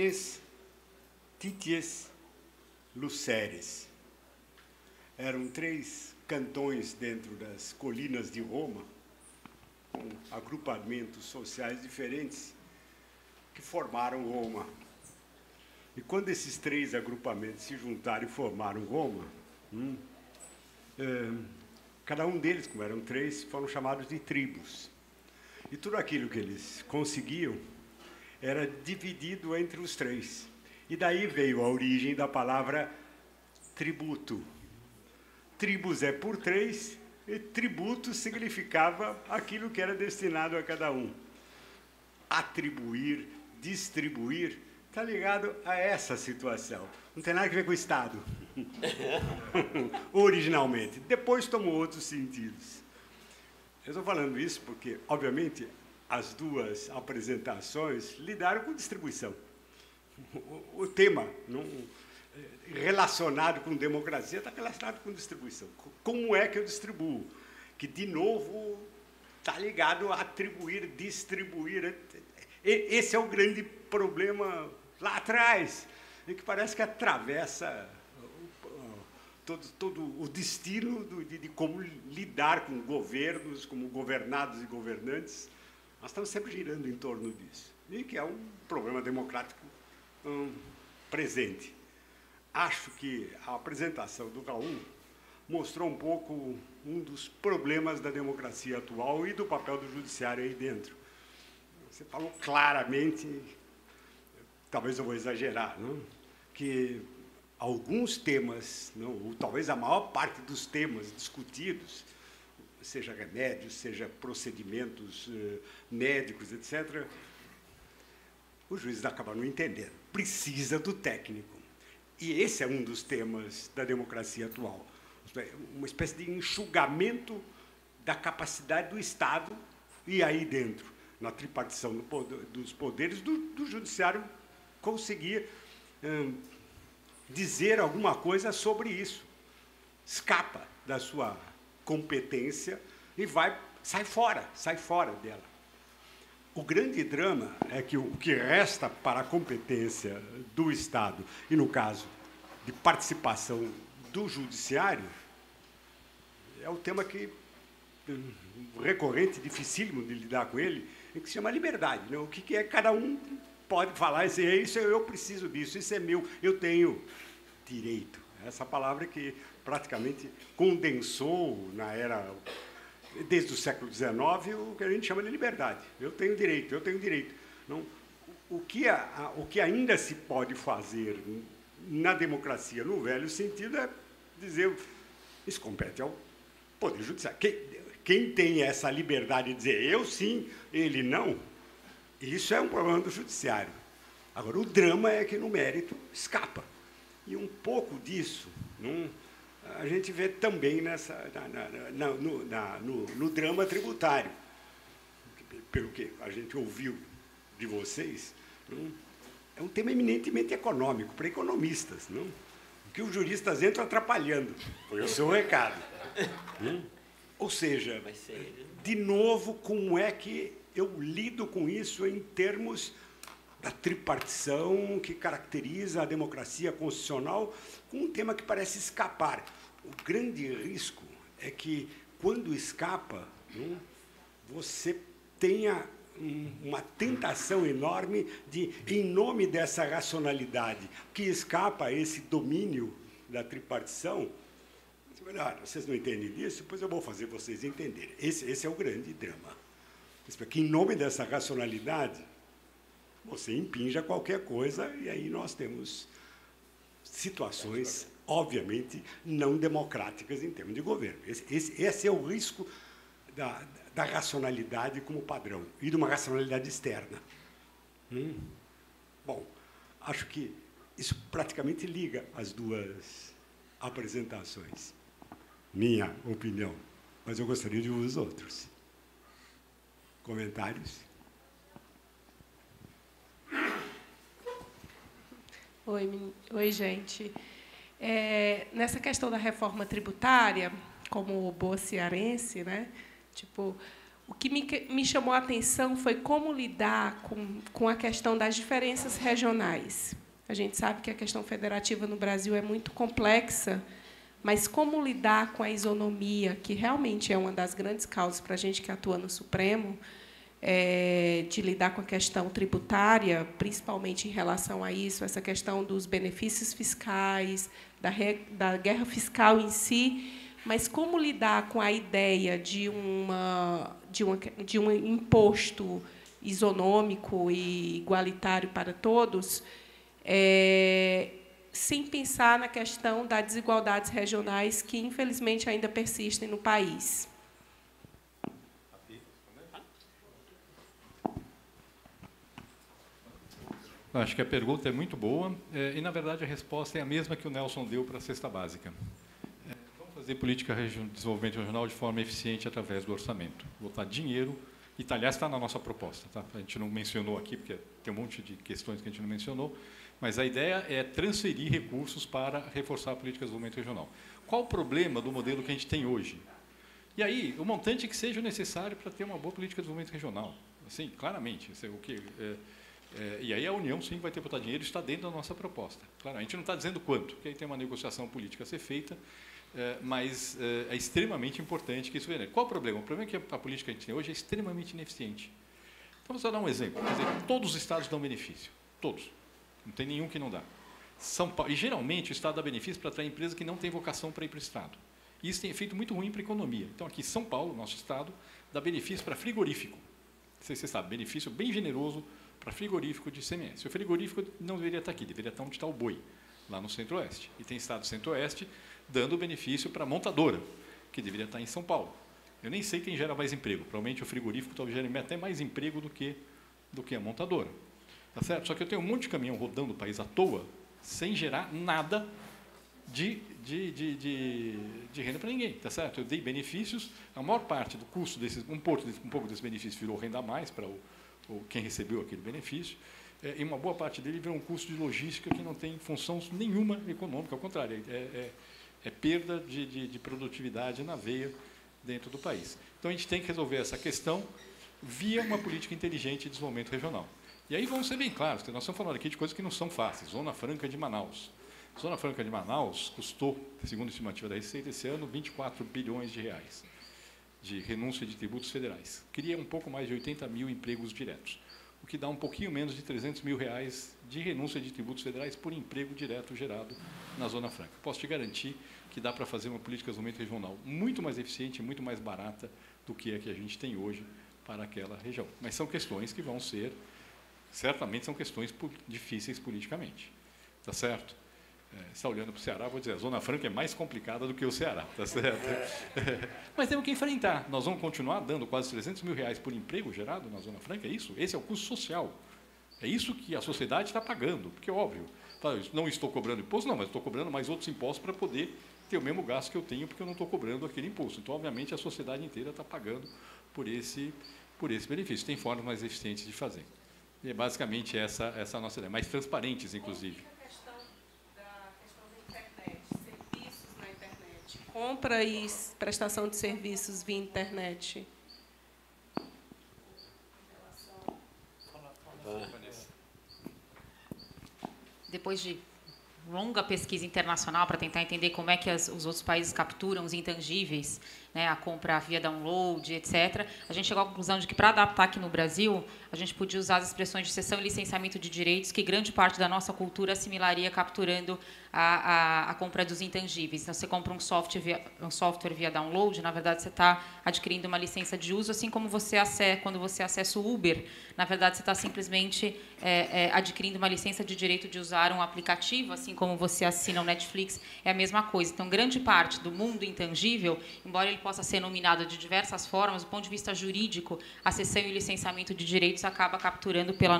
três Titias Luceres. Eram três cantões dentro das colinas de Roma, com agrupamentos sociais diferentes, que formaram Roma. E quando esses três agrupamentos se juntaram e formaram Roma, cada um deles, como eram três, foram chamados de tribos. E tudo aquilo que eles conseguiam era dividido entre os três. E daí veio a origem da palavra tributo. Tribos é por três, e tributo significava aquilo que era destinado a cada um. Atribuir, distribuir, está ligado a essa situação. Não tem nada a ver com o Estado. Originalmente. Depois tomou outros sentidos. Eu estou falando isso porque, obviamente, as duas apresentações lidaram com distribuição. O tema relacionado com democracia está relacionado com distribuição. Como é que eu distribuo? Que, de novo, está ligado a atribuir, distribuir. Esse é o grande problema lá atrás, e que parece que atravessa todo o destino de como lidar com governos, como governados e governantes. Nós estamos sempre girando em torno disso, e que é um problema democrático presente. Acho que a apresentação do Raul mostrou um pouco um dos problemas da democracia atual e do papel do judiciário aí dentro. Você falou claramente, talvez eu vou exagerar, não? Que alguns temas, não, ou talvez a maior parte dos temas discutidos, seja remédios, seja procedimentos médicos, etc., os juízes acabam não entendendo. Precisa do técnico. E esse é um dos temas da democracia atual. Uma espécie de enxugamento da capacidade do Estado, e aí dentro, na tripartição dos poderes, do judiciário conseguir dizer alguma coisa sobre isso. Escapa da sua competência e sai fora dela. O grande drama é que o que resta para a competência do Estado, e no caso de participação do judiciário, é o tema que recorrente, dificílimo de lidar com ele, é que se chama liberdade. Né? O que é cada um pode falar, isso eu preciso disso, isso é meu, eu tenho direito. Essa palavra que praticamente condensou na era, desde o século XIX, o que a gente chama de liberdade. Eu tenho direito, eu tenho direito. Não, o que ainda se pode fazer na democracia, no velho sentido, é dizer, isso compete ao Poder Judiciário. Quem tem essa liberdade de dizer eu sim, ele não, isso é um problema do Judiciário. Agora, o drama é que, no mérito, escapa. E um pouco disso a gente vê também no drama tributário. Pelo que a gente ouviu de vocês, é um tema eminentemente econômico, para economistas, não? Que os juristas entram atrapalhando. Foi o seu recado. Ou seja, de novo, como é que eu lido com isso em termos da tripartição que caracteriza a democracia constitucional, com um tema que parece escapar. O grande risco é que, quando escapa, você tenha uma tentação enorme de, em nome dessa racionalidade que escapa a esse domínio da tripartição, vocês não entendem disso, pois eu vou fazer vocês entenderem. Esse é o grande drama. Que, em nome dessa racionalidade, você impinja qualquer coisa, e aí nós temos situações, obviamente, não democráticas em termos de governo. Esse é o risco da racionalidade como padrão, e de uma racionalidade externa. Bom, acho que isso praticamente liga as duas apresentações. Minha opinião, mas eu gostaria de ouvir os outros. Comentários? Oi, gente. Nessa questão da reforma tributária, como boa cearense, né? Tipo, O que me chamou a atenção foi como lidar com a questão das diferenças regionais. A gente sabe que a questão federativa no Brasil é muito complexa, mas como lidar com a isonomia, que realmente é uma das grandes causas para a gente que atua no Supremo, de lidar com a questão tributária, principalmente em relação a isso, essa questão dos benefícios fiscais, da guerra fiscal em si, mas como lidar com a ideia de um imposto isonômico e igualitário para todos, sem pensar na questão das desigualdades regionais que, infelizmente, ainda persistem no país. Acho que a pergunta é muito boa e, na verdade, a resposta é a mesma que o Nelson deu para a cesta básica. Vamos fazer política de desenvolvimento regional de forma eficiente através do orçamento. Botar dinheiro, e, aliás, está na nossa proposta. Tá? A gente não mencionou aqui, porque tem um monte de questões que a gente não mencionou, mas a ideia é transferir recursos para reforçar a política de desenvolvimento regional. Qual o problema do modelo que a gente tem hoje? E aí, o montante que seja necessário para ter uma boa política de desenvolvimento regional. Assim, claramente. O que... e aí a União, sim, vai ter que botar dinheiro, está dentro da nossa proposta. Claro, a gente não está dizendo quanto, porque aí tem uma negociação política a ser feita, mas é extremamente importante que isso venha. Qual o problema? O problema é que a política que a gente tem hoje é extremamente ineficiente. Então, vou só dar um exemplo. Quer dizer, todos os estados dão benefício. Todos. Não tem nenhum que não dá. São Paulo, e, geralmente, o Estado dá benefício para atrair empresas que não têm vocação para ir para o Estado. E isso tem efeito muito ruim para a economia. Então, aqui, São Paulo, nosso Estado, dá benefício para frigorífico. Não sei se você sabe, benefício bem generoso para frigorífico de ICMS. O frigorífico não deveria estar aqui, deveria estar onde está o boi, lá no Centro-Oeste. E tem Estado do Centro-Oeste dando benefício para a montadora, que deveria estar em São Paulo. Eu nem sei quem gera mais emprego. Provavelmente o frigorífico talvez gere até mais emprego do que a montadora. Tá certo? Só que eu tenho um monte de caminhão rodando o país à toa, sem gerar nada de renda para ninguém. Tá certo? Eu dei benefícios, a maior parte do custo desses, um pouco desse benefício virou renda a mais para quem recebeu aquele benefício, e uma boa parte dele virou um custo de logística que não tem função nenhuma econômica, ao contrário, é perda de produtividade na veia dentro do país. Então, a gente tem que resolver essa questão via uma política inteligente de desenvolvimento regional. E aí vamos ser bem claros, nós estamos falando aqui de coisas que não são fáceis. Zona Franca de Manaus. Zona Franca de Manaus custou, segundo a estimativa da Receita, esse ano, 24 bilhões de reais de renúncia de tributos federais. Cria um pouco mais de 80 mil empregos diretos, o que dá um pouquinho menos de 300 mil reais de renúncia de tributos federais por emprego direto gerado na Zona Franca. Posso te garantir que dá para fazer uma política de desenvolvimento regional muito mais eficiente e muito mais barata do que a gente tem hoje para aquela região. Mas são questões que vão ser, certamente são questões difíceis politicamente. Tá certo? Você está olhando para o Ceará, vou dizer, a Zona Franca é mais complicada do que o Ceará, tá certo? Mas temos que enfrentar. Nós vamos continuar dando quase 300 mil reais por emprego gerado na Zona Franca, é isso? Esse é o custo social. É isso que a sociedade está pagando, porque, óbvio, não estou cobrando imposto, não, mas estou cobrando mais outros impostos para poder ter o mesmo gasto que eu tenho, porque eu não estou cobrando aquele imposto. Então, obviamente, a sociedade inteira está pagando por esse benefício. Tem formas mais eficientes de fazer. E é basicamente essa a nossa ideia, mais transparentes, inclusive. Compra e prestação de serviços via internet. Depois de longa pesquisa internacional para tentar entender como é que os outros países capturam os intangíveis, né, a compra via download, etc., a gente chegou à conclusão de que, para adaptar aqui no Brasil, a gente podia usar as expressões de cessão e licenciamento de direitos, que grande parte da nossa cultura assimilaria capturando a compra dos intangíveis. Então, você compra um software via download, na verdade, você está adquirindo uma licença de uso, assim como quando você acessa o Uber, na verdade, você está simplesmente adquirindo uma licença de direito de usar um aplicativo, assim como você assina o Netflix, é a mesma coisa. Então, grande parte do mundo intangível, embora ele possa ser nominado de diversas formas, do ponto de vista jurídico, a cessão e o licenciamento de direitos acaba capturando pelos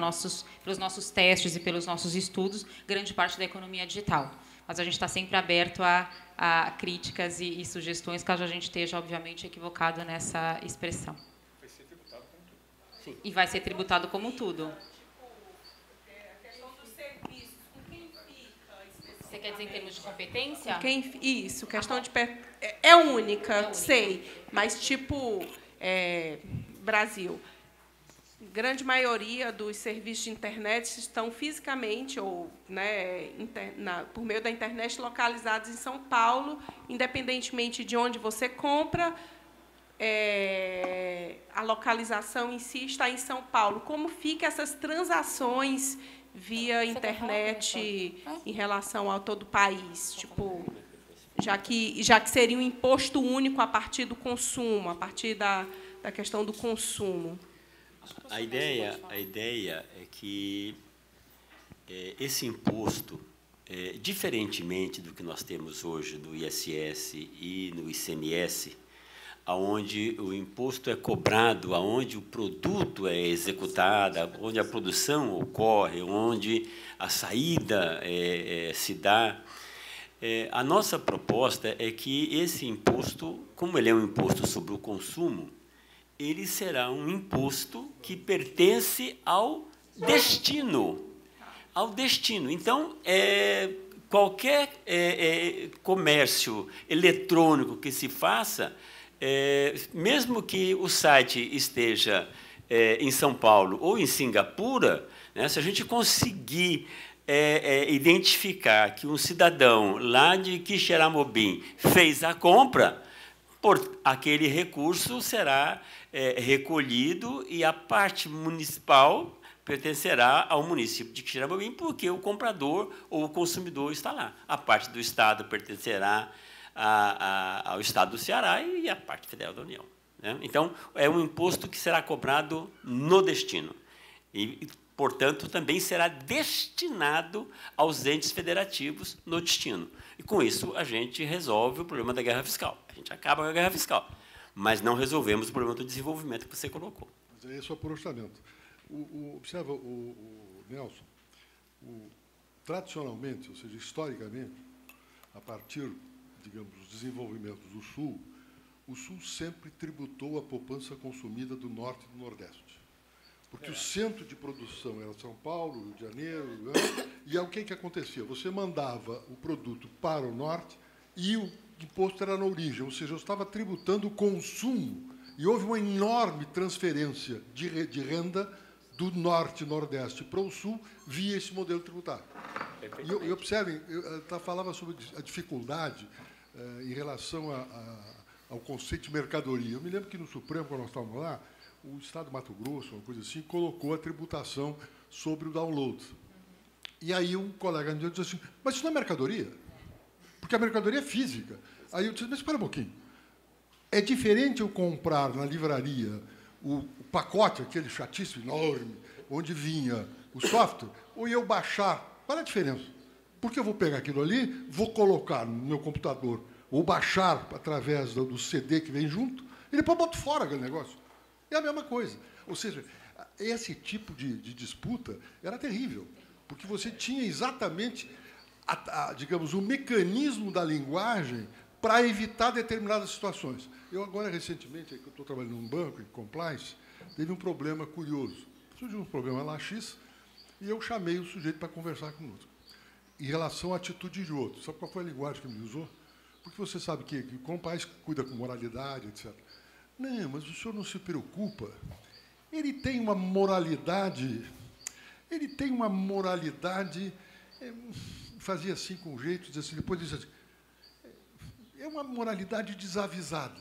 nossos testes e pelos nossos estudos grande parte da economia digital. Mas a gente está sempre aberto a críticas e sugestões, caso a gente esteja, obviamente, equivocado nessa expressão. Vai ser tributado como tudo. Sim. E vai ser tributado como tudo. A questão dos serviços, com quem fica? Você quer dizer em termos de competência? Isso, questão de... É única, sei, mas, tipo... Brasil. Grande maioria dos serviços de internet estão fisicamente ou, né, por meio da internet localizados em São Paulo, independentemente de onde você compra, a localização em si está em São Paulo. Como ficam essas transações via internet em relação ao todo o país? Tipo, já que seria um imposto único a partir do consumo, a partir da questão do consumo. A ideia é que esse imposto, diferentemente do que nós temos hoje no ISS e no ICMS, onde o imposto é cobrado, onde o produto é executado, onde a produção ocorre, onde a saída se dá, a nossa proposta é que esse imposto, como ele é um imposto sobre o consumo, ele será um imposto que pertence ao destino. Ao destino. Então, qualquer comércio eletrônico que se faça, mesmo que o site esteja em São Paulo ou em Singapura, né, se a gente conseguir identificar que um cidadão lá de Quixeramobim fez a compra, aquele recurso será recolhido e a parte municipal pertencerá ao município de Quixeramobim, porque o comprador ou o consumidor está lá. A parte do Estado pertencerá ao Estado do Ceará e à parte federal da União, né? Então, é um imposto que será cobrado no destino. E, portanto, também será destinado aos entes federativos no destino. E, com isso, a gente resolve o problema da guerra fiscal. A gente acaba com a guerra fiscal, mas não resolvemos o problema do desenvolvimento que você colocou. Mas é esse o aproveitamento. Observa, Nelson, tradicionalmente, ou seja, historicamente, a partir, digamos, dos desenvolvimentos do Sul, o Sul sempre tributou a poupança consumida do Norte e do Nordeste. Porque o centro de produção era São Paulo, Rio de Janeiro, né? E aí o que acontecia? Você mandava o produto para o Norte e o imposto era na origem, ou seja, eu estava tributando o consumo. E houve uma enorme transferência de renda do Norte e Nordeste para o Sul via esse modelo tributário. E observem, eu falava sobre a dificuldade em relação ao conceito de mercadoria. Eu me lembro que no Supremo, quando nós estávamos lá, o Estado de Mato Grosso, uma coisa assim, colocou a tributação sobre o download. E aí um colega me disse assim, mas isso não é mercadoria? Porque a mercadoria é física. Aí eu disse, mas espera um pouquinho. É diferente eu comprar na livraria o pacote, aquele chatíssimo enorme, onde vinha o software, ou eu baixar. Qual é a diferença? Porque eu vou pegar aquilo ali, vou colocar no meu computador, ou baixar através do CD que vem junto, e depois boto fora aquele negócio. É a mesma coisa. Ou seja, esse tipo de disputa era terrível, porque você tinha exatamente, digamos, o mecanismo da linguagem para evitar determinadas situações. Eu agora, recentemente, que eu estou trabalhando num banco, em compliance, teve um problema curioso. Surgiu um problema lá X, e eu chamei o sujeito para conversar conosco, em relação à atitude de outro. Sabe qual foi a linguagem que ele usou? Porque você sabe que o compliance cuida com moralidade, etc. Não, mas o senhor não se preocupa. Ele tem uma moralidade... fazia assim com um jeito, dizia assim, depois dizia assim, é uma moralidade desavisada.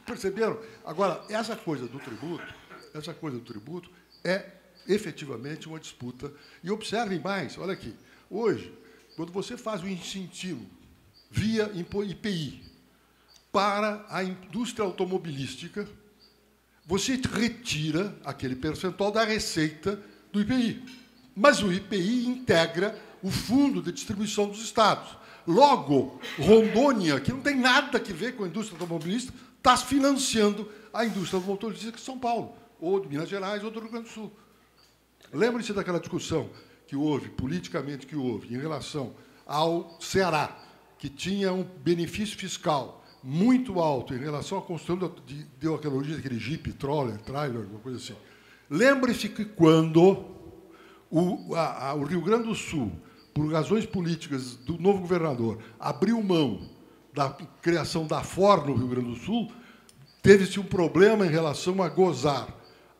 Perceberam? Agora, essa coisa do tributo é efetivamente uma disputa. E observem mais, olha aqui, hoje, quando você faz o incentivo via IPI para a indústria automobilística, você retira aquele percentual da receita do IPI. Mas o IPI integra o fundo de distribuição dos estados. Logo, Rondônia, que não tem nada a ver com a indústria automobilística, está financiando a indústria automobilística de São Paulo, ou de Minas Gerais, ou do Rio Grande do Sul. Lembre-se daquela discussão que houve, politicamente que houve, em relação ao Ceará, que tinha um benefício fiscal muito alto em relação à construção, deu aquela origem daquele Jeep, trailer, uma coisa assim. Lembre-se que quando o Rio Grande do Sul, por razões políticas do novo governador, abriu mão da criação da Ford no Rio Grande do Sul, teve-se um problema em relação a gozar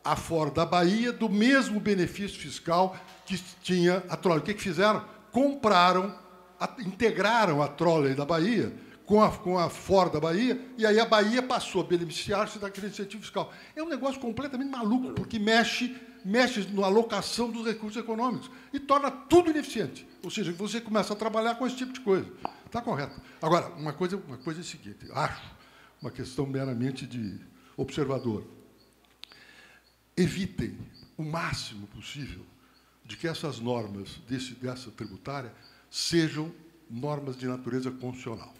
a Ford da Bahia do mesmo benefício fiscal que tinha a Trolley. O que fizeram? Integraram a Trolley da Bahia com a Ford da Bahia, e aí a Bahia passou a beneficiar-se daquele incentivo fiscal. É um negócio completamente maluco, porque mexe na alocação dos recursos econômicos e torna tudo ineficiente. Ou seja, você começa a trabalhar com esse tipo de coisa. Está correto. Agora, uma coisa é a seguinte, acho, uma questão meramente de observador. Evitem o máximo possível de que essas normas dessa tributária sejam normas de natureza constitucional.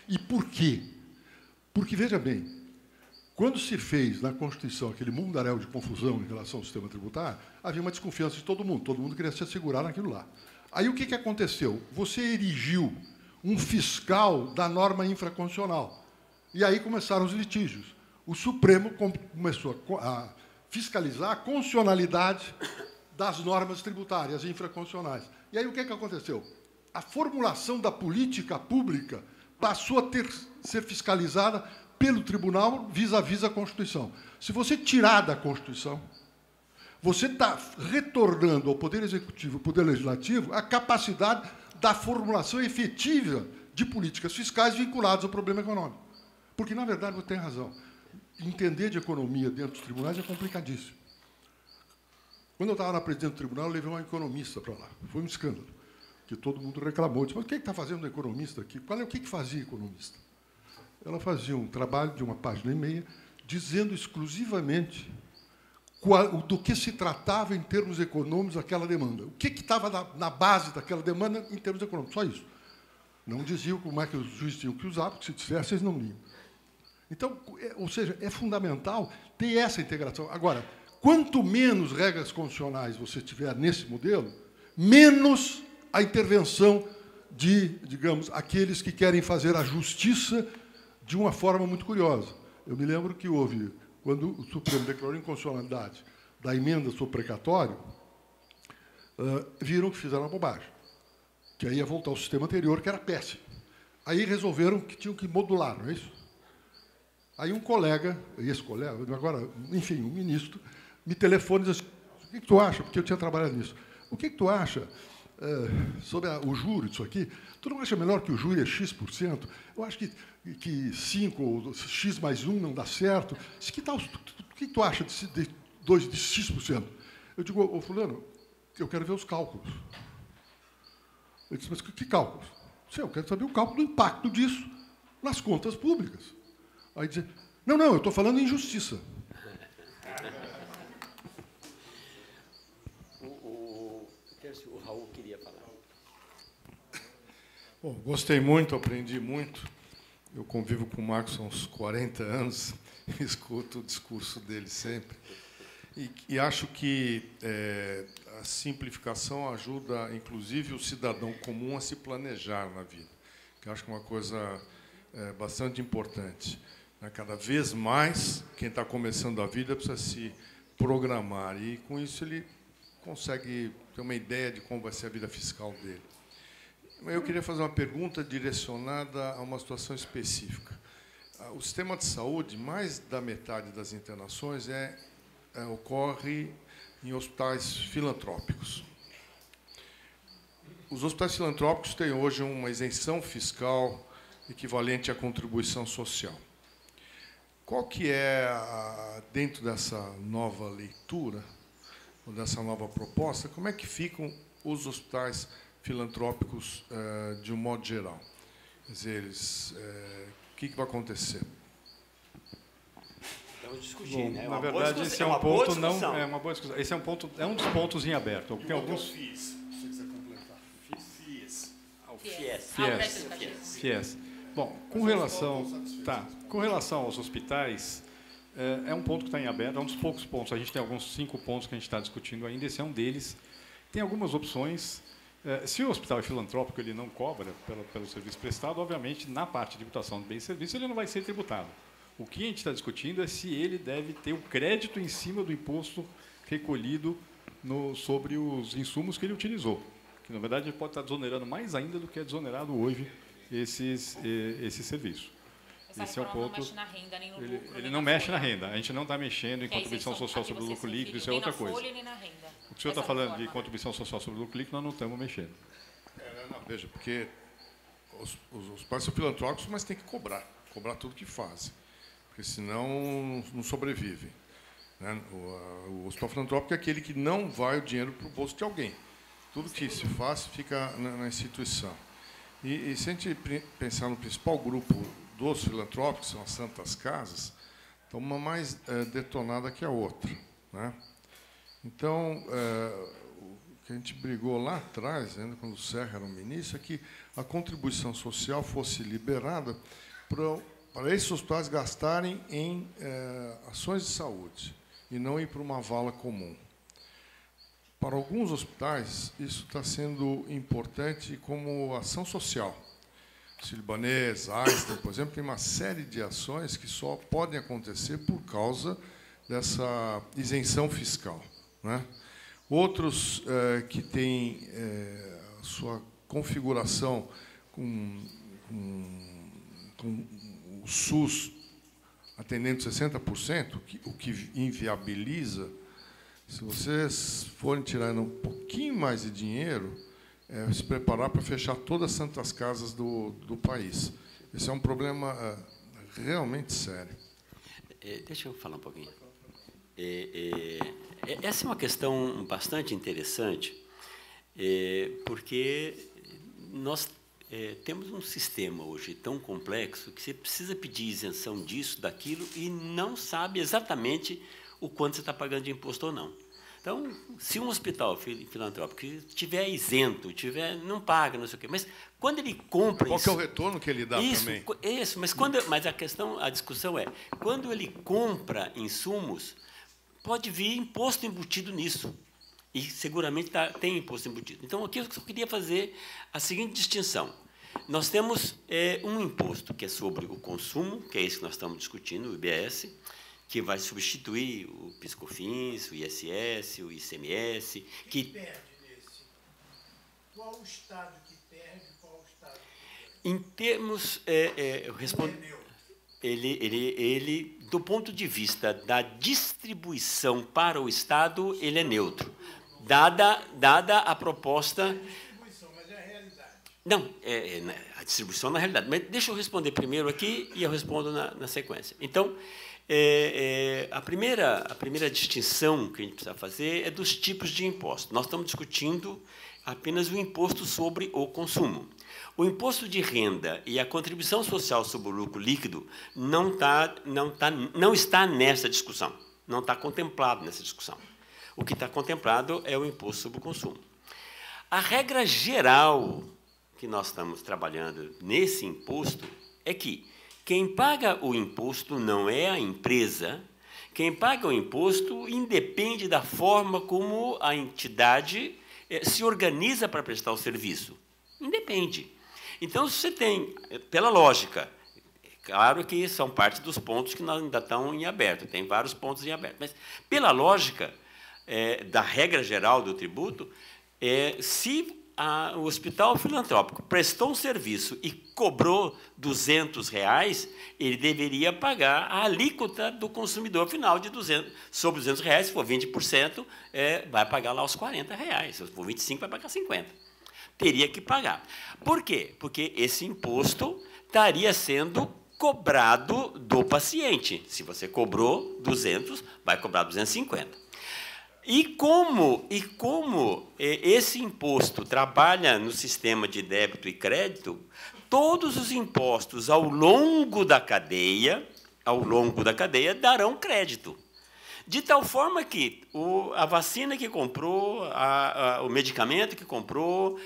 E por quê? Porque, veja bem, quando se fez na Constituição aquele mundaréu de confusão em relação ao sistema tributário, havia uma desconfiança de todo mundo queria se assegurar naquilo lá. Aí o que aconteceu? Você erigiu um fiscal da norma infraconstitucional. E aí começaram os litígios. O Supremo começou a fiscalizar a constitucionalidade das normas tributárias infraconstitucionais. E aí o que aconteceu? A formulação da política pública passou a ser fiscalizada pelo tribunal vis-à-vis a Constituição. Se você tirar da Constituição, você está retornando ao Poder Executivo, ao Poder Legislativo, a capacidade da formulação efetiva de políticas fiscais vinculadas ao problema econômico. Porque, na verdade, você tem razão. Entender de economia dentro dos tribunais é complicadíssimo. Quando eu estava na presidência do tribunal, eu levei uma economista para lá. Foi um escândalo, que todo mundo reclamou. Disse, mas o que está fazendo um economista aqui? O que fazia economista? Ela fazia um trabalho de uma página e meia, dizendo exclusivamente do que se tratava em termos econômicos aquela demanda. O que estava na base daquela demanda em termos econômicos, só isso. Não diziam como é que os juízes tinham que usar, porque se dissesse, eles não liam. Então, ou seja, é fundamental ter essa integração. Agora, quanto menos regras constitucionais você tiver nesse modelo, menos a intervenção de, digamos, aqueles que querem fazer a justiça de uma forma muito curiosa. Eu me lembro que houve, quando o Supremo declarou a inconstitucionalidade da emenda sobre precatório, viram que fizeram uma bobagem, que aí ia voltar ao sistema anterior, que era péssimo. Aí resolveram que tinham que modular, não é isso? Aí um colega, agora, enfim, um ministro, me telefona e diz assim, o que tu acha? Porque eu tinha trabalhado nisso. O que tu acha sobre o júri disso aqui? Tu não acha melhor que o júri é X%? Eu acho que 5 ou X mais 1 não dá certo. O que tu acha de X%? Eu digo, ô fulano, eu quero ver os cálculos. Ele disse, mas que cálculos? Eu quero saber o cálculo do impacto disso nas contas públicas. Aí dizer, não, eu estou falando em justiça. O Raul queria falar. Bom, gostei muito, aprendi muito. Eu convivo com o Marcos há uns 40 anos, escuto o discurso dele sempre. E acho que a simplificação ajuda, inclusive, o cidadão comum a se planejar na vida, que acho que é uma coisa bastante importante. Cada vez mais, quem está começando a vida precisa se programar, e, com isso, ele consegue ter uma ideia de como vai ser a vida fiscal dele. Eu queria fazer uma pergunta direcionada a uma situação específica. O sistema de saúde, mais da metade das internações ocorre em hospitais filantrópicos. Os hospitais filantrópicos têm hoje uma isenção fiscal equivalente à contribuição social. Qual que é, dentro dessa nova leitura, ou dessa nova proposta, como é que ficam os hospitais filantrópicos de um modo geral? Quer dizer, o que vai acontecer? Vamos discutir, né? Na verdade, esse é um ponto não é uma boa discussão. Esse é um dos pontos em aberto. Tem alguns FIES, se você quiser completar. FIES. Bom, com relação aos hospitais, é um ponto que está em aberto, é um dos poucos pontos. A gente tem alguns 5 pontos que a gente está discutindo ainda, esse é um deles. Tem algumas opções. Se o hospital é filantrópico, ele não cobra pelo serviço prestado, obviamente, na parte de tributação de bens e serviços, ele não vai ser tributado. O que a gente está discutindo é se ele deve ter o crédito em cima do imposto recolhido sobre os insumos que ele utilizou. Que, na verdade, ele pode estar desonerando mais ainda do que é desonerado hoje esse serviço. Esse é o ponto. Não mexe na renda, nem no lucro. Ele não mexe na renda. A gente não está mexendo em contribuição social sobre o lucro líquido, isso é outra coisa. O que o senhor está falando de contribuição social sobre o lucro líquido, nós não estamos mexendo. Não, veja, porque os pais são filantrópicos, mas tem que cobrar tudo que fazem, porque senão não sobrevivem. Né? O hospital filantrópico é aquele que não vai o dinheiro para o bolso de alguém. Tudo que se faz fica na instituição. E se a gente pensar no principal grupo dos filantrópicos, são as Santas Casas, então uma mais detonada que a outra. Né? Então, o que a gente brigou lá atrás, ainda quando o Serra era um ministro, é que a contribuição social fosse liberada para esses hospitais gastarem em ações de saúde e não ir para uma vala comum. Para alguns hospitais, isso está sendo importante como ação social. Sírio-Libanês, Einstein, por exemplo, tem uma série de ações que só podem acontecer por causa dessa isenção fiscal. Né? Outros que têm a sua configuração com o SUS atendendo 60%, o que inviabiliza. Se vocês forem tirar um pouquinho mais de dinheiro, se preparar para fechar todas as santas casas do país. Esse é um problema realmente sério. Deixa eu falar um pouquinho. Essa é uma questão bastante interessante, porque nós temos um sistema hoje tão complexo que você precisa pedir isenção disso, daquilo, e não sabe exatamente o quanto você está pagando de imposto ou não. Então, se um hospital filantrópico estiver isento, não paga, não sei o quê, mas quando ele compra... Qual que é o retorno que ele dá também? Isso, mas a discussão é, quando ele compra insumos, pode vir imposto embutido nisso, e seguramente tem imposto embutido. Então, aqui eu só queria fazer a seguinte distinção. Nós temos um imposto que é sobre o consumo, que é esse que nós estamos discutindo, o IBS, que vai substituir o PIS/COFINS, o ISS, o ICMS. Que perde nesse? Qual o Estado que perde e qual o Estado que perde? Em termos... eu respondo, ele, do ponto de vista da distribuição para o Estado, ele é neutro, dada a proposta... Distribuição, mas é a realidade. Não, a distribuição na realidade. Mas deixa eu responder primeiro aqui e eu respondo na sequência. Então... a primeira distinção que a gente precisa fazer é dos tipos de imposto. Nós estamos discutindo apenas o imposto sobre o consumo. O imposto de renda e a contribuição social sobre o lucro líquido não está nessa discussão, não está contemplado nessa discussão. O que está contemplado é o imposto sobre o consumo. A regra geral que nós estamos trabalhando nesse imposto é que quem paga o imposto não é a empresa, quem paga o imposto independe da forma como a entidade se organiza para prestar o serviço. Independe. Então, se você tem, pela lógica, claro que são parte dos pontos que ainda estão em aberto, tem vários pontos em aberto, mas, pela lógica da regra geral do tributo, se o hospital filantrópico prestou um serviço e cobrou R$200, ele deveria pagar a alíquota do consumidor final de sobre R$200, se for 20%, vai pagar lá os R$40, se for 25%, vai pagar 50%. Teria que pagar. Por quê? Porque esse imposto estaria sendo cobrado do paciente. Se você cobrou 200, vai cobrar 250. E como esse imposto trabalha no sistema de débito e crédito, todos os impostos ao longo da cadeia darão crédito. De tal forma que a vacina que comprou, o medicamento que comprou,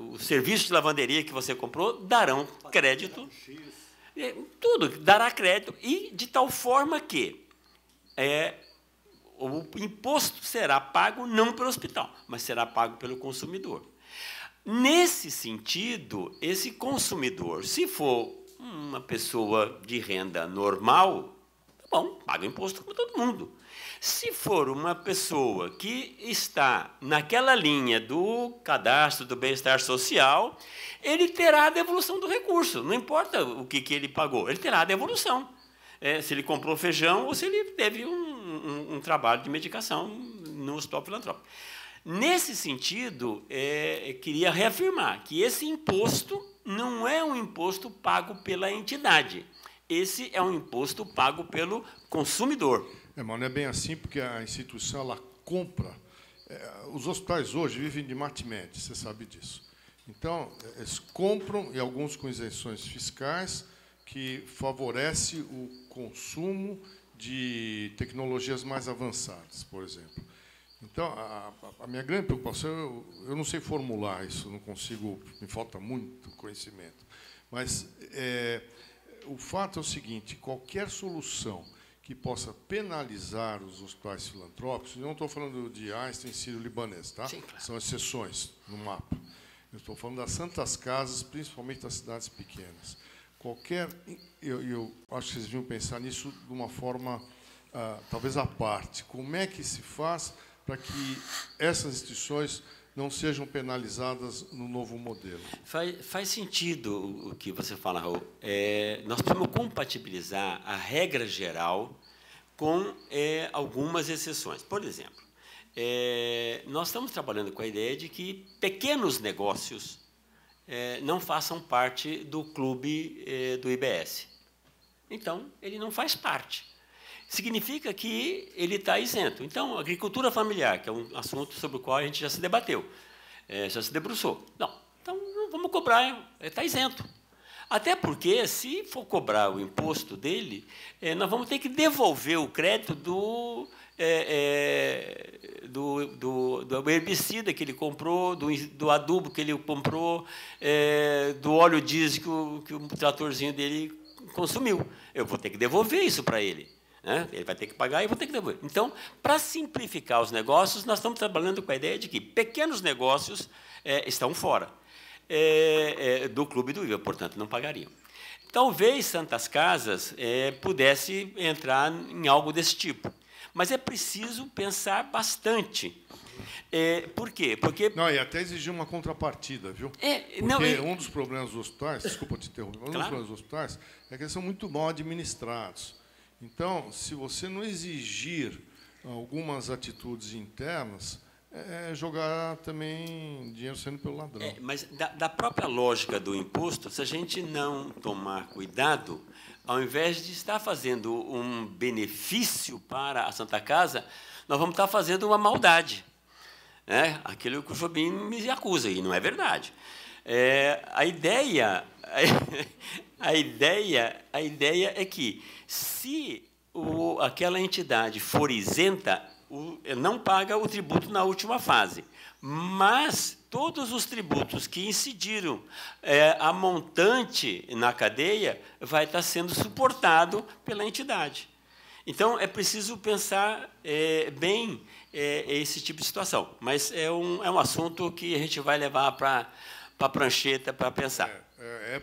o serviço de lavanderia que você comprou, darão crédito. Tudo dará crédito. E de tal forma que o imposto será pago não pelo hospital, mas será pago pelo consumidor. Nesse sentido, esse consumidor, se for uma pessoa de renda normal, bom, paga imposto como todo mundo. Se for uma pessoa que está naquela linha do cadastro do bem-estar social, ele terá a devolução do recurso, não importa o que ele pagou, ele terá a devolução. Se ele comprou feijão ou se ele teve um trabalho de medicação no hospital filantrópico. Nesse sentido, queria reafirmar que esse imposto não é um imposto pago pela entidade. Esse é um imposto pago pelo consumidor. Mas não é bem assim, porque a instituição ela compra. Os hospitais hoje vivem de mate-mede, você sabe disso. Então, eles compram, e alguns com isenções fiscais, que favorece o consumo de tecnologias mais avançadas, por exemplo. Então, a minha grande preocupação, eu não sei formular isso, não consigo, me falta muito conhecimento. Mas o fato é o seguinte, qualquer solução que possa penalizar os hospitais filantrópicos, eu não estou falando de Einstein, Sírio-Libanês, tá? Sim, claro. São exceções no mapa. Eu estou falando das santas casas, principalmente das cidades pequenas. Eu acho que vocês deviam pensar nisso de uma forma, talvez à parte. Como é que se faz para que essas instituições não sejam penalizadas no novo modelo? Faz sentido o que você fala, Raul. Nós precisamos compatibilizar a regra geral com algumas exceções. Por exemplo, nós estamos trabalhando com a ideia de que pequenos negócios não façam parte do clube do IBS. Então, ele não faz parte. Significa que ele está isento. Então, agricultura familiar, que é um assunto sobre o qual a gente já se debateu, já se debruçou. Não, então não vamos cobrar, está isento. Até porque, se for cobrar o imposto dele, nós vamos ter que devolver o crédito do herbicida que ele comprou, do adubo que ele comprou, do óleo diesel que o tratorzinho dele consumiu. Eu vou ter que devolver isso para ele. Ele vai ter que pagar e eu vou ter que devolver. Então, para simplificar os negócios, nós estamos trabalhando com a ideia de que pequenos negócios estão fora do clube do IVA, portanto, não pagariam. Talvez Santas Casas pudesse entrar em algo desse tipo, mas é preciso pensar bastante. Por quê? Porque... Não, e até exigir uma contrapartida, viu? Um dos problemas dos hospitais, desculpa te interromper, um dos problemas dos hospitais é que eles são muito mal administrados. Então, se você não exigir algumas atitudes internas, jogar também dinheiro saindo pelo ladrão. Mas da própria lógica do imposto, se a gente não tomar cuidado, ao invés de estar fazendo um benefício para a Santa Casa, nós vamos estar fazendo uma maldade. Aquilo que o Jobim me acusa, e não é verdade. A ideia é que, se aquela entidade for isenta, não paga o tributo na última fase, mas todos os tributos que incidiram a montante na cadeia vai estar sendo suportado pela entidade. Então, é preciso pensar bem esse tipo de situação, mas é um assunto que a gente vai levar para a prancheta para pensar.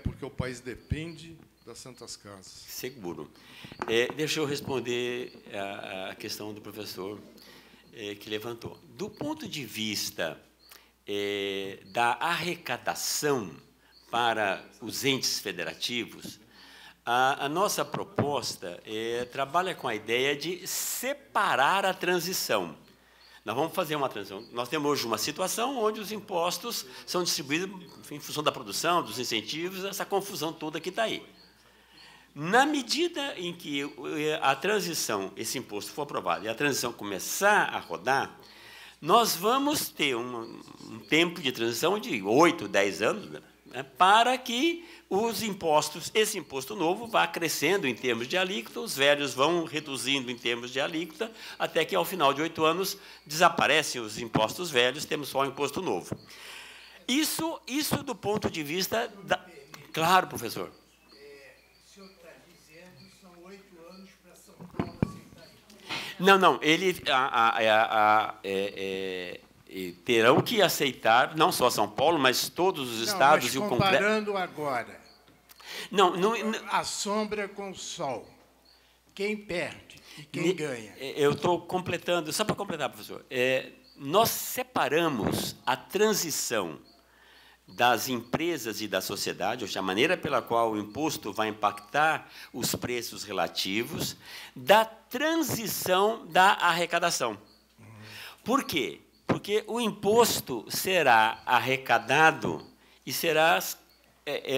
Porque o país depende das Santas Casas. Seguro. Deixa eu responder a questão do professor que levantou. Do ponto de vista da arrecadação para os entes federativos, a nossa proposta trabalha com a ideia de separar a transição. Nós vamos fazer uma transição. Nós temos hoje uma situação onde os impostos são distribuídos em função da produção, dos incentivos, essa confusão toda que está aí. Na medida em que a transição, esse imposto for aprovado e a transição começar a rodar, nós vamos ter um tempo de transição de 8, 10 anos, para que os impostos, esse imposto novo vá crescendo em termos de alíquota, os velhos vão reduzindo em termos de alíquota, até que, ao final de 8 anos, desaparecem os impostos velhos, temos só o imposto novo. Isso do ponto de vista da... Claro, professor. O senhor está dizendo que são 8 anos para São Paulo aceitar isso. Não, terão que aceitar, não só São Paulo, mas todos os estados mas e o Congresso. Comparando agora, Não, a sombra com o sol. quem perde e quem ganha. Eu estou completando, só para completar, professor. Nós separamos a transição das empresas e da sociedade, ou seja, a maneira pela qual o imposto vai impactar os preços relativos, da transição da arrecadação. Por quê? Porque o imposto será arrecadado e será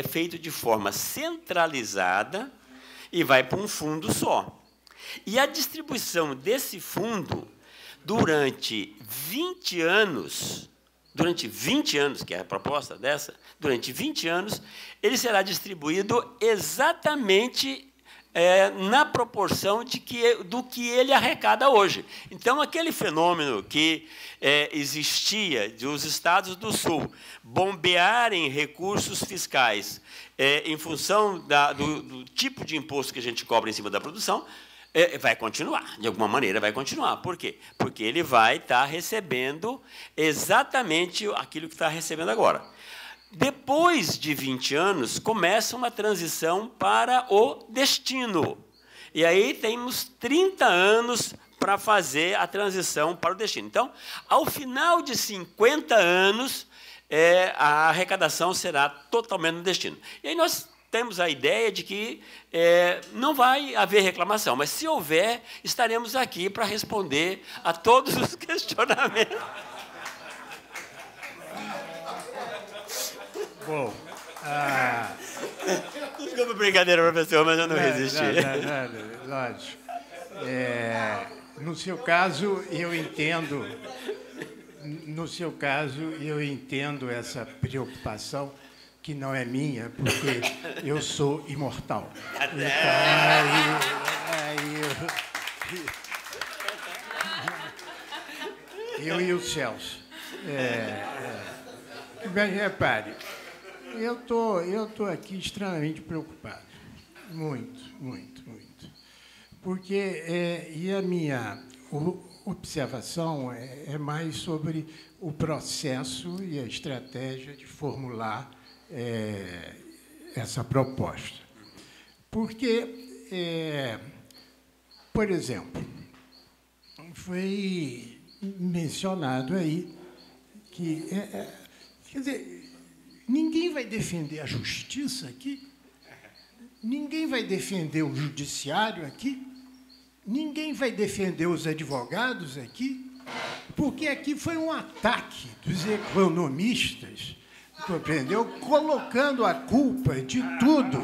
feito de forma centralizada e vai para um fundo só. E a distribuição desse fundo, durante 20 anos, que é a proposta dessa, durante 20 anos, ele será distribuído exatamente na proporção do que ele arrecada hoje. Então, aquele fenômeno que existia de os estados do Sul bombearem recursos fiscais em função do tipo de imposto que a gente cobra em cima da produção, vai continuar, de alguma maneira vai continuar. Por quê? Porque ele vai estar recebendo exatamente aquilo que está recebendo agora. Depois de 20 anos, começa uma transição para o destino. E aí temos 30 anos para fazer a transição para o destino. Então, ao final de 50 anos, a arrecadação será totalmente no destino. E aí nós temos a ideia de que não vai haver reclamação, mas, se houver, estaremos aqui para responder a todos os questionamentos. Bom, Desculpa a brincadeira, professor, mas eu não resisti. Lógico. No seu caso, eu entendo essa preocupação, que não é minha, porque eu sou imortal. Então, eu e o Celso. Mas repare, eu tô aqui extremamente preocupado. Muito. Porque e a minha observação é mais sobre o processo e a estratégia de formular essa proposta. Porque, por exemplo, foi mencionado aí que, quer dizer, ninguém vai defender a justiça aqui, ninguém vai defender o judiciário aqui, ninguém vai defender os advogados aqui, porque aqui foi um ataque dos economistas, compreendeu? Colocando a culpa de tudo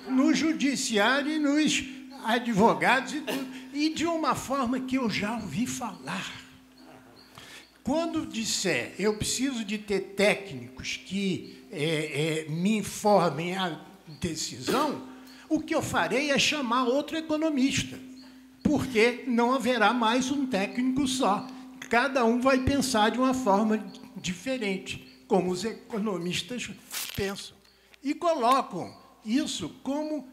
no judiciário e nos advogados e tudo, e de uma forma que eu já ouvi falar. Quando disser eu preciso de ter técnicos que me informem a decisão, o que eu farei é chamar outro economista, porque não haverá mais um técnico só. Cada um vai pensar de uma forma diferente, como os economistas pensam. E colocam isso como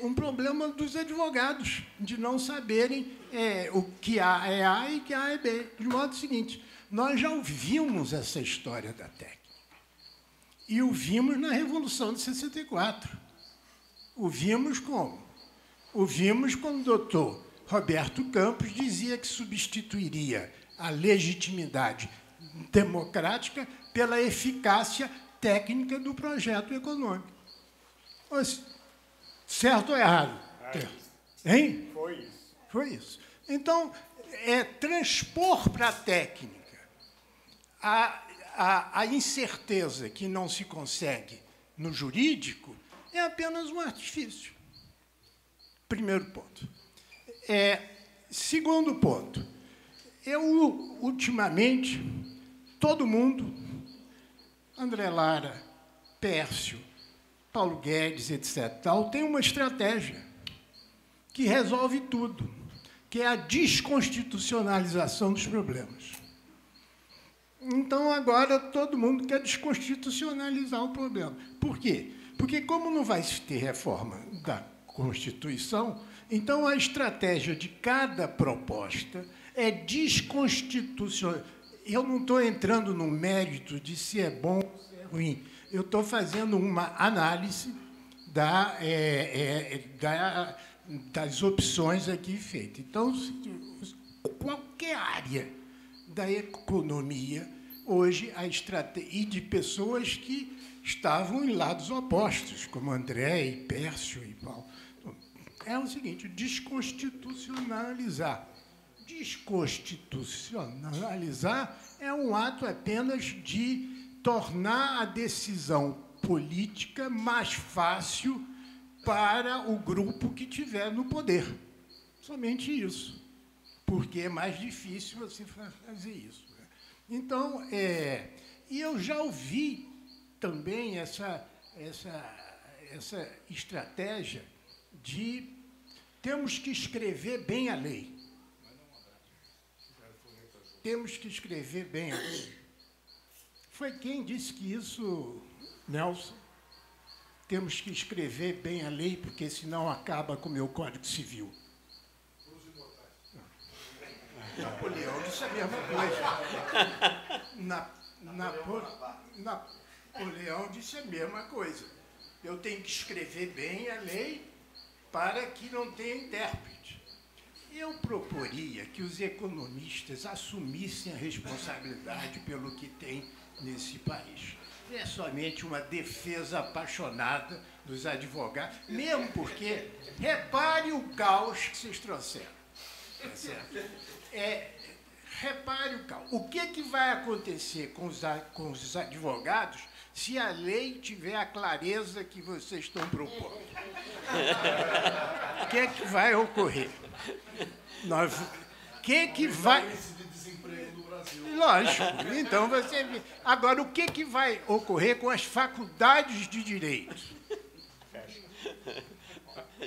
um problema dos advogados, de não saberem o que A é A e que A é B. De modo seguinte, nós já ouvimos essa história da técnica. E o vimos na Revolução de 64. O vimos como? O vimos quando o doutor Roberto Campos dizia que substituiria a legitimidade democrática pela eficácia técnica do projeto econômico. Certo ou errado? Hein? Foi isso. Foi isso. Então, transpor para a técnica a incerteza que não se consegue no jurídico é apenas um artifício. Primeiro ponto. Segundo ponto. Eu, ultimamente, todo mundo, André Lara, Pércio, Paulo Guedes, etc., tem uma estratégia que resolve tudo, que é a desconstitucionalização dos problemas. Então, agora, todo mundo quer desconstitucionalizar o problema. Por quê? Porque, como não vai se ter reforma da Constituição, então a estratégia de cada proposta é desconstitucional. Eu não estou entrando no mérito de se é bom ou se é ruim. Eu estou fazendo uma análise das opções aqui feitas. Então, qualquer área da economia, hoje, a estratégia, e de pessoas que estavam em lados opostos, como André e Pércio e Paulo. É o seguinte, desconstitucionalizar. Desconstitucionalizar é um ato apenas de tornar a decisão política mais fácil para o grupo que tiver no poder. Somente isso. Porque é mais difícil você fazer isso. Então, e eu já ouvi também essa estratégia de temos que escrever bem a lei. Temos que escrever bem a lei. Foi quem disse que isso, Nelson? Temos que escrever bem a lei, porque senão acaba com o meu Código Civil. Napoleão disse a mesma coisa. Napoleão disse a mesma coisa. Eu tenho que escrever bem a lei para que não tenha intérprete. Eu proporia que os economistas assumissem a responsabilidade pelo que tem nesse país. Não é somente uma defesa apaixonada dos advogados, mesmo porque, repare o caos que vocês trouxeram. Tá certo? Repare o caos. O que vai acontecer com os advogados se a lei tiver a clareza que vocês estão propondo? O que vai ocorrer? O que vai... Lógico. Então, você... Agora, o que vai ocorrer com as faculdades de direito?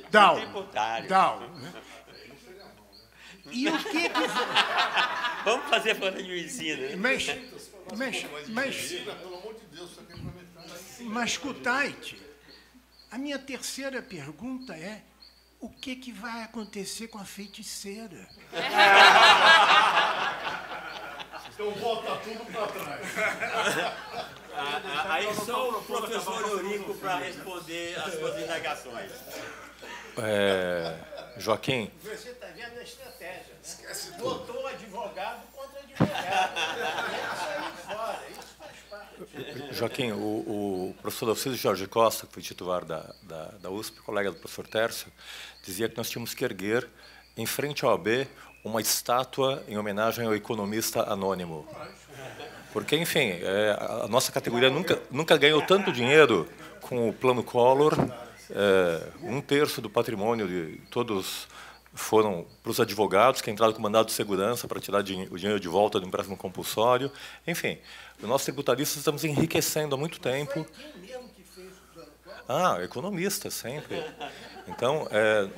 Down. E o que Vamos fazer plano de ensino. Mas escutai-te, a minha terceira pergunta é: o que vai acontecer com a feiticeira? Então volta tudo para trás. Aí só o professor Eurico para responder as suas indagações. Joaquim. Você está vendo a estratégia. Esquece tudo. Botou advogado contra advogado. Isso aí fora, isso faz parte. Joaquim, o professor Alcides Jorge Costa, que foi titular da USP, colega do professor Tércio, dizia que nós tínhamos que erguer, em frente à OAB, uma estátua em homenagem ao economista anônimo. Porque, enfim, a nossa categoria nunca ganhou tanto dinheiro com o Plano Collor. 1/3 do patrimônio de todos foram para os advogados, que entraram com mandado de segurança para tirar o dinheiro de volta do empréstimo compulsório. Enfim, nós tributaristas estamos enriquecendo há muito tempo. Quem mesmo que fez o Plano Collor? Economistas, sempre. Então,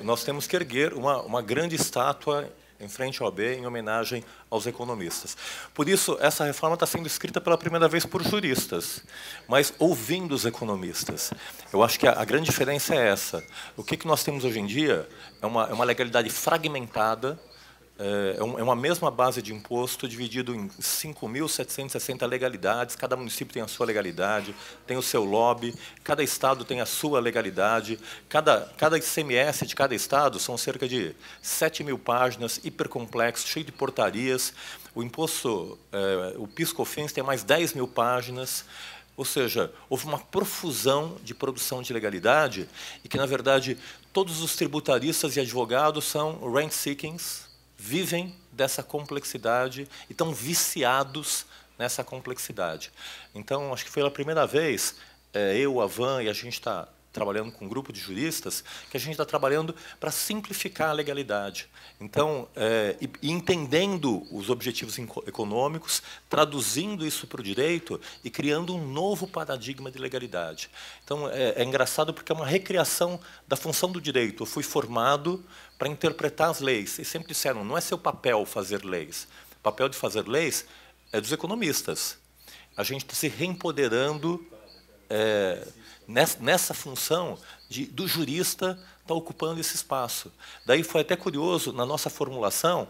nós temos que erguer uma grande estátua em frente ao OAB, em homenagem aos economistas. Por isso, essa reforma está sendo escrita pela primeira vez por juristas, mas ouvindo os economistas. Eu acho que a grande diferença é essa. O que nós temos hoje em dia é uma legalidade fragmentada, é uma mesma base de imposto dividido em 5.760 legalidades, cada município tem a sua legalidade, tem o seu lobby, cada estado tem a sua legalidade, cada ICMS de cada estado são cerca de 7.000 páginas, hipercomplexo, cheio de portarias, o imposto, o PIS/COFINS tem mais 10.000 páginas, ou seja, houve uma profusão de produção de legalidade e que, na verdade, todos os tributaristas e advogados são rent-seekings, vivem dessa complexidade e estão viciados nessa complexidade. Então, acho que foi a primeira vez, eu, a Van, e a gente está trabalhando com um grupo de juristas, que a gente está trabalhando para simplificar a legalidade. Então, e entendendo os objetivos econômicos, traduzindo isso para o direito e criando um novo paradigma de legalidade. Então, é engraçado porque é uma recriação da função do direito. Eu fui formado para interpretar as leis. E sempre disseram, não é seu papel fazer leis. O papel de fazer leis é dos economistas. A gente está se reempoderando nessa função do jurista estar ocupando esse espaço. Daí foi até curioso, na nossa formulação,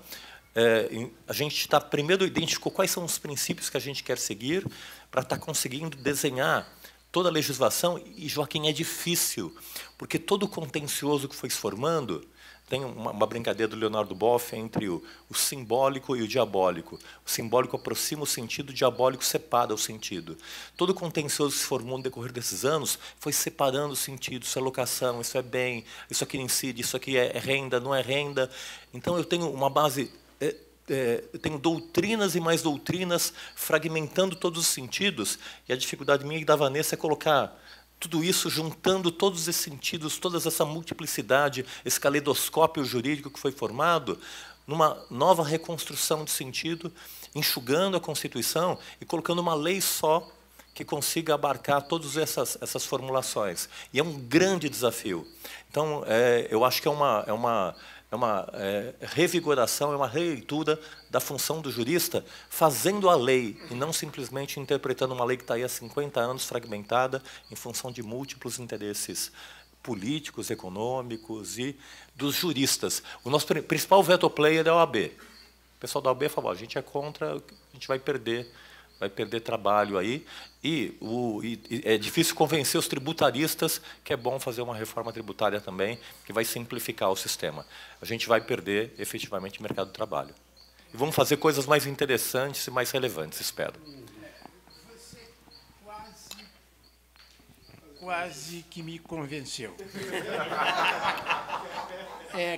a gente primeiro identificou quais são os princípios que a gente quer seguir para estar conseguindo desenhar toda a legislação, e, Joaquim, é difícil, porque todo o contencioso que foi se formando tem uma brincadeira do Leonardo Boff entre o simbólico e o diabólico. O simbólico aproxima o sentido, o diabólico separa o sentido. Todo o contencioso que se formou no decorrer desses anos foi separando o sentido, isso é locação, isso é bem, isso aqui incide, isso aqui é renda, não é renda. Então, eu tenho uma base... eu tenho doutrinas e mais doutrinas fragmentando todos os sentidos, e a dificuldade minha e da Vanessa é colocar tudo isso, juntando todos esses sentidos, toda essa multiplicidade, esse caleidoscópio jurídico que foi formado, numa nova reconstrução de sentido, enxugando a Constituição e colocando uma lei só que consiga abarcar todas essas formulações. E é um grande desafio. Então, eu acho que é uma revigoração, é uma releitura da função do jurista, fazendo a lei, e não simplesmente interpretando uma lei que está aí há 50 anos, fragmentada, em função de múltiplos interesses políticos, econômicos e dos juristas. O nosso principal veto player é a OAB. O pessoal da OAB falou, a gente é contra, a gente vai perder trabalho aí, e é difícil convencer os tributaristas que é bom fazer uma reforma tributária também, que vai simplificar o sistema. A gente vai perder, efetivamente, o mercado de trabalho. E vamos fazer coisas mais interessantes e mais relevantes, espero. Você quase que me convenceu.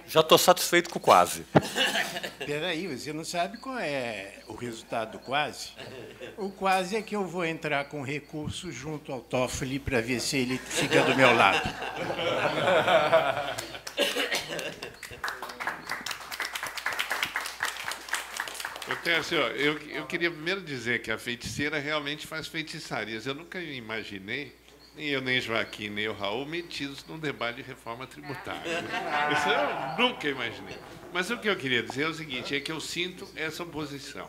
Já estou satisfeito com o quase. Espera aí, você não sabe qual é o resultado do quase? O quase é que eu vou entrar com recurso junto ao Toffoli para ver se ele fica do meu lado. Tércio, eu queria primeiro dizer que a feiticeira realmente faz feitiçarias. Eu nunca imaginei, nem eu, nem Joaquim, nem o Raul, metidos num debate de reforma tributária. Isso eu nunca imaginei. Mas o que eu queria dizer é o seguinte, é que eu sinto essa oposição.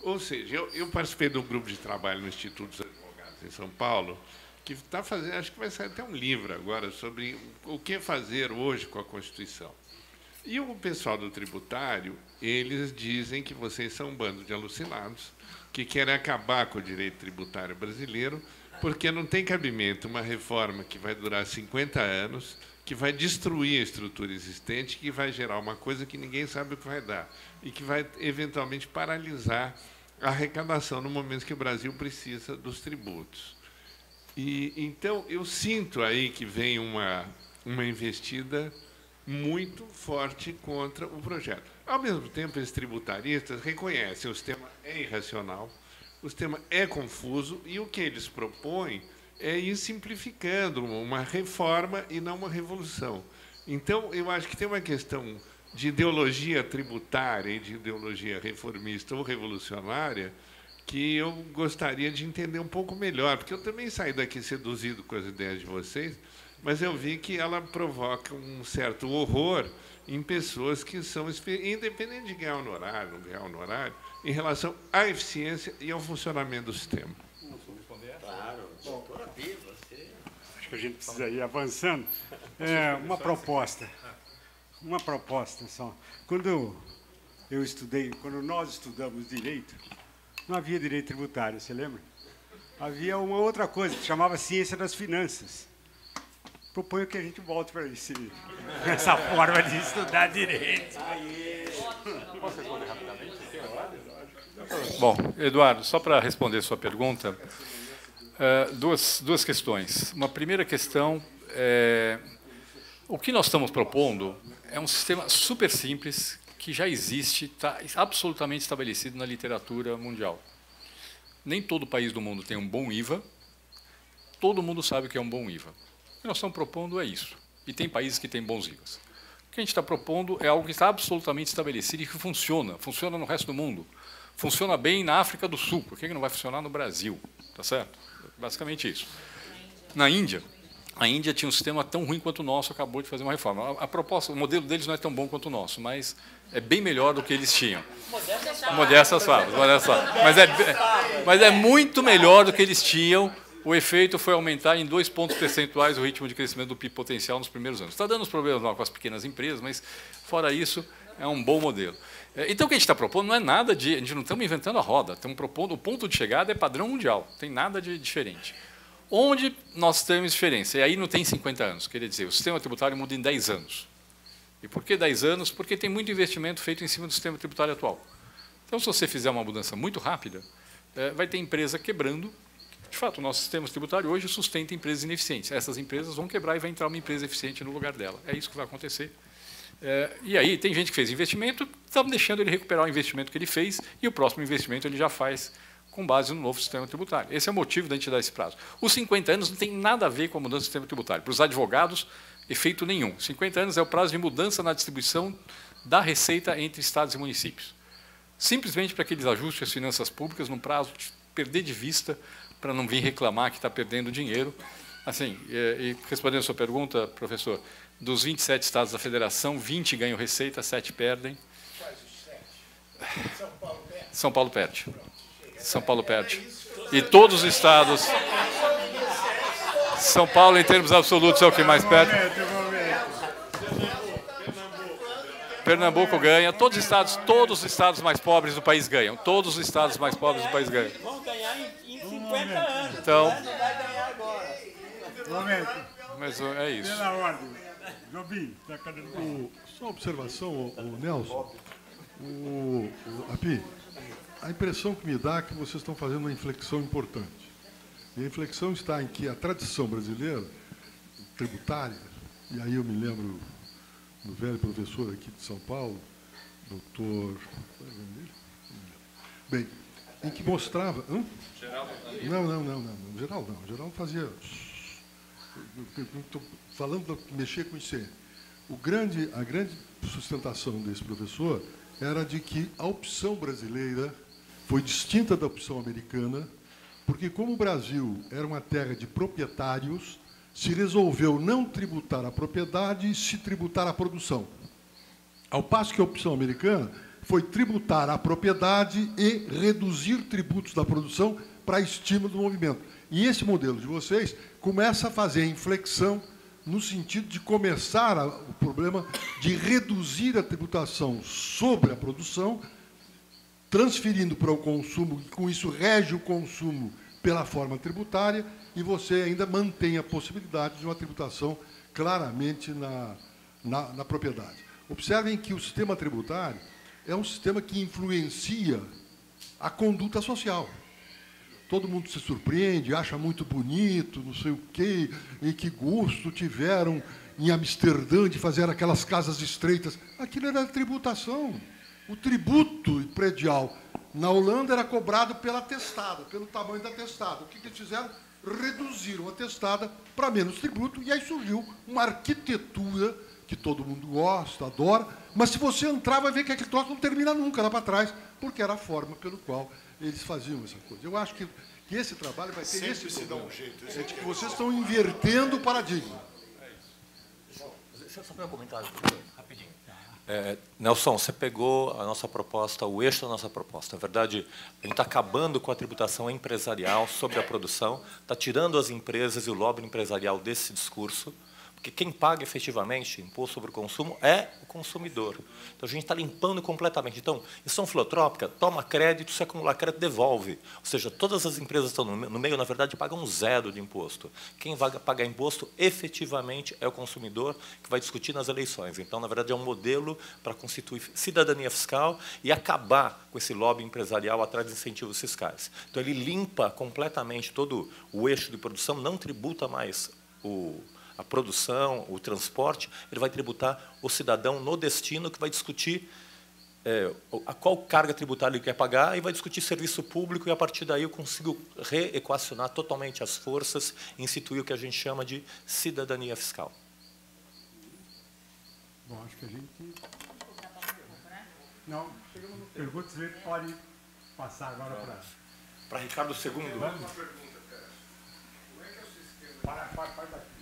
Ou seja, eu participei de um grupo de trabalho no Instituto dos Advogados em São Paulo, que está fazendo, acho que vai sair até um livro agora, sobre o que fazer hoje com a Constituição. E o pessoal do tributário, eles dizem que vocês são um bando de alucinados, que querem acabar com o direito tributário brasileiro, porque não tem cabimento uma reforma que vai durar 50 anos, que vai destruir a estrutura existente, que vai gerar uma coisa que ninguém sabe o que vai dar, e que vai, eventualmente, paralisar a arrecadação no momento que o Brasil precisa dos tributos. E, então, eu sinto aí que vem uma investida muito forte contra o projeto. Ao mesmo tempo, esses tributaristas reconhecem que o sistema é irracional, o sistema é confuso, e o que eles propõem é ir simplificando, uma reforma e não uma revolução. Então, eu acho que tem uma questão de ideologia tributária e de ideologia reformista ou revolucionária que eu gostaria de entender um pouco melhor, porque eu também saí daqui seduzido com as ideias de vocês, mas eu vi que ela provoca um certo horror em pessoas que são, independente de ganhar honorário, não ganhar honorário, em relação à eficiência e ao funcionamento do sistema. Claro, doutora B, você... Acho que a gente precisa ir avançando. Uma proposta só. Quando nós estudamos direito, não havia direito tributário, você lembra? Havia uma outra coisa que chamava ciência das finanças. Proponho que a gente volte para essa forma de estudar direito. Posso responder rapidamente? Bom, Eduardo, só para responder sua pergunta, duas questões. Uma primeira questão é o que nós estamos propondo é um sistema super simples que já existe, está absolutamente estabelecido na literatura mundial. Nem todo país do mundo tem um bom IVA, todo mundo sabe o que é um bom IVA. O que nós estamos propondo é isso. E tem países que têm bons IVAs. O que a gente está propondo é algo que está absolutamente estabelecido e que funciona no resto do mundo. Funciona bem na África do Sul, por que não vai funcionar no Brasil? Tá certo? Basicamente isso. Na Índia, a Índia tinha um sistema tão ruim quanto o nosso, acabou de fazer uma reforma. A proposta, o modelo deles não é tão bom quanto o nosso, mas é bem melhor do que eles tinham. Modestas falas. Mas é muito melhor do que eles tinham. O efeito foi aumentar em 2 pontos percentuais o ritmo de crescimento do PIB potencial nos primeiros anos. Está dando uns problemas com as pequenas empresas, mas, fora isso, é um bom modelo. Então, o que a gente está propondo não é nada de... A gente não estamos inventando a roda. Estamos propondo... O ponto de chegada é padrão mundial. Não tem nada de diferente. Onde nós temos diferença? E aí não tem 50 anos. Quer dizer, o sistema tributário muda em 10 anos. E por que 10 anos? Porque tem muito investimento feito em cima do sistema tributário atual. Então, se você fizer uma mudança muito rápida, vai ter empresa quebrando. De fato, o nosso sistema tributário hoje sustenta empresas ineficientes. Essas empresas vão quebrar e vai entrar uma empresa eficiente no lugar dela. É isso que vai acontecer. E aí, tem gente que fez investimento, estamos deixando ele recuperar o investimento que ele fez, e o próximo investimento ele já faz com base no novo sistema tributário. Esse é o motivo da gente dar esse prazo. Os 50 anos não tem nada a ver com a mudança do sistema tributário. Para os advogados, efeito nenhum. 50 anos é o prazo de mudança na distribuição da receita entre estados e municípios. Simplesmente para que eles ajustem as finanças públicas num prazo de perder de vista, para não vir reclamar que está perdendo dinheiro. Assim, e respondendo a sua pergunta, professor, dos 27 estados da federação, 20 ganham receita, 7 perdem. São Paulo perde. São Paulo perde. E todos os estados... São Paulo, em termos absolutos, é o que mais perde. Pernambuco ganha. Todos os estados mais pobres do país ganham. Todos os estados mais pobres do país ganham. Vão ganhar em 50 anos. Então... Não vai ganhar agora. Mas é isso. Pela ordem. Jobim, está cadendo. Só uma observação, o Nelson. Api, a impressão que me dá é que vocês estão fazendo uma inflexão importante. E a inflexão está em que a tradição brasileira, tributária, e aí eu me lembro do velho professor aqui de São Paulo, doutor... Bem, em que mostrava... Geraldo? Não. Geraldo fazia... Estou falando de mexer com isso aí. A grande sustentação desse professor era de que a opção brasileira foi distinta da opção americana, porque, como o Brasil era uma terra de proprietários, se resolveu não tributar a propriedade e se tributar a produção. Ao passo que a opção americana foi tributar a propriedade e reduzir tributos da produção para estímulo do movimento. E esse modelo de vocês começa a fazer a inflexão no sentido de começar o problema de reduzir a tributação sobre a produção, transferindo para o consumo, e com isso rege o consumo pela forma tributária, e você ainda mantém a possibilidade de uma tributação claramente na propriedade. Observem que o sistema tributário é um sistema que influencia a conduta social. Todo mundo se surpreende, acha muito bonito, não sei o quê, e que gosto tiveram em Amsterdã de fazer aquelas casas estreitas. Aquilo era tributação. O tributo predial na Holanda era cobrado pela testada, pelo tamanho da testada. O que eles fizeram? Reduziram a testada para menos tributo, e aí surgiu uma arquitetura que todo mundo gosta, adora, mas se você entrar, vai ver que aquele troço não termina nunca lá para trás, porque era a forma pelo qual eles faziam essa coisa. Eu acho que esse trabalho vai ter sempre esse se problema. dá um jeito. É de que vocês estão invertendo o paradigma. Deixa eu só fazer um comentário, rapidinho. Nelson, você pegou a nossa proposta, o eixo da nossa proposta. Na verdade, a gente está acabando com a tributação empresarial sobre a produção, está tirando as empresas e o lobby empresarial desse discurso, porque quem paga efetivamente imposto sobre o consumo é o consumidor. Então, a gente está limpando completamente. Então, ação filantrópica, toma crédito, se acumular crédito, devolve. Ou seja, todas as empresas que estão no meio, na verdade, pagam 0 de imposto. Quem vai pagar imposto, efetivamente, é o consumidor, que vai discutir nas eleições. Então, na verdade, é um modelo para constituir cidadania fiscal e acabar com esse lobby empresarial atrás de incentivos fiscais. Então, ele limpa completamente todo o eixo de produção, não tributa mais a produção, o transporte, ele vai tributar o cidadão no destino, que vai discutir a qual carga tributária ele quer pagar, e vai discutir serviço público, e, a partir daí, eu consigo reequacionar totalmente as forças e instituir o que a gente chama de cidadania fiscal. Bom, acho que a gente... Não, pergunta se a gente pode passar agora para... Para Ricardo II. Vamos. Uma pergunta, cara. Como é que é o sistema... Para daqui.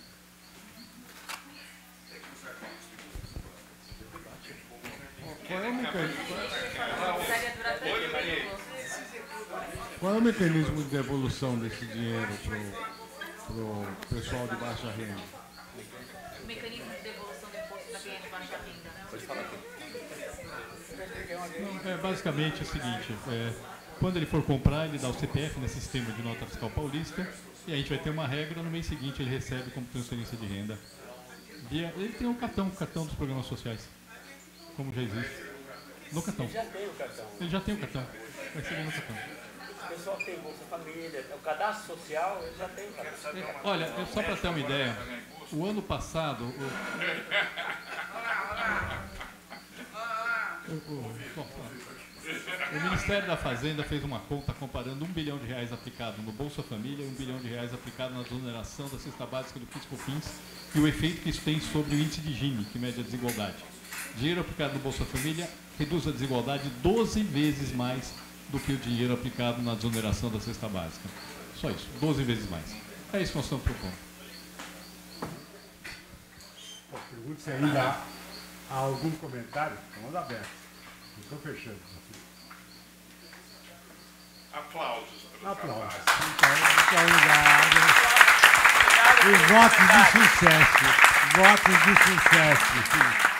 Qual é o mecanismo de devolução desse dinheiro para o pessoal de baixa renda? O mecanismo de devolução do imposto para quem é de baixa renda. Pode falar aqui. Não, basicamente é o seguinte, quando ele for comprar, ele dá o CPF nesse sistema de nota fiscal paulista, e a gente vai ter uma regra, no mês seguinte ele recebe como transferência de renda Ele tem o cartão dos programas sociais, como já existe. No cartão. Ele já tem o cartão. Ele já tem o cartão. Vai receber no cartão. O pessoal tem Bolsa Família, o cadastro social, ele já tem o cartão. Olha, só para ter uma ideia, o ano passado... O Ministério da Fazenda fez uma conta comparando R$1 bilhão aplicado no Bolsa Família e R$1 bilhão aplicado na desoneração da cesta básica do PIS/COFINS e o efeito que isso tem sobre o índice de Gini, que mede a desigualdade. Dinheiro aplicado no Bolsa Família reduz a desigualdade 12 vezes mais do que o dinheiro aplicado na desoneração da cesta básica. Só isso, 12 vezes mais. É isso que nós estamos propondo. Pergunto se ainda há algum comentário. Estamos abertos. Estou fechando. Aplausos. Aplausos. Muito obrigado. E votos de sucesso. Votos de sucesso.